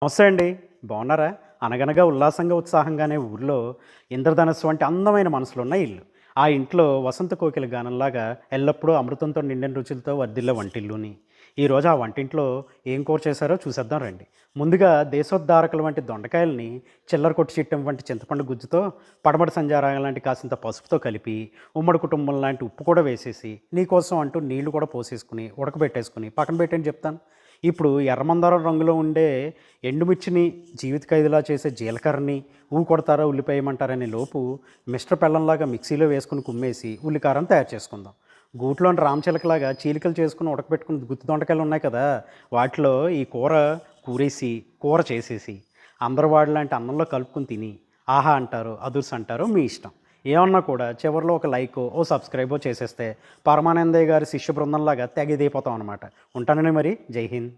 నమస్తే అండి. బాగున్నారా? అనగనగా ఉల్లాసంగా, ఉత్సాహంగానే ఊర్లో ఇంద్రధనస్సు వంటి అందమైన మనసులున్న ఇల్లు. ఆ ఇంట్లో వసంత కోకిల గానంలాగా ఎల్లప్పుడూ అమృతంతో నిండిన రుచులతో వర్ధిల్లే వంటిల్లుని. ఈరోజు ఆ వంటింట్లో ఏం కూర చేశారో చూసేద్దాం రండి. ముందుగా దేశోద్ధారకుల వంటి దొండకాయల్ని, చిల్లర కొట్టు చిట్టం వంటి చింతపండు గుజ్జుతో, పడమటి సంజారాగం లాంటి కాసింత పసుపుతో కలిపి, ఉమ్మడి కుటుంబం లాంటి ఉప్పు కూడా వేసేసి, నీకోసం అంటూ నీళ్లు కూడా పోసేసుకుని, ఉడకబెట్టేసుకుని పక్కన పెట్టండి చెప్తాను. ఇప్పుడు ఎర్రమందారం రంగులో ఉండే ఎండుమిర్చిని జీవిత ఖైదులా చేసే జీలకర్రని కొడతారా ఉల్లిపాయమంటారనే లోపు మిస్టర్ పెళ్ళంలాగా మిక్సీలో వేసుకుని కుమ్మేసి ఉల్లికారం తయారు చేసుకుందాం. గూట్లోని రామచిలకలాగా చీలికలు చేసుకుని ఉడకబెట్టుకుని గుత్తి దొండకాయలు ఉన్నాయి కదా, వాటిలో ఈ కూరేసి కూర చేసేసి అందరు వాడిలాంటి అన్నంలో కలుపుకుని తిని ఆహా అంటారు, అదుర్స్ అంటారు, మీ ఇష్టం. ఏమన్నా కూడా చివరిలో ఒక లైకో ఓ సబ్స్క్రైబో చేసేస్తే పరమానందయ్య గారి శిష్య బృందంలాగా తెగ ఇదైపోతాం అనమాట. ఉంటానని మరి. జై హింద్.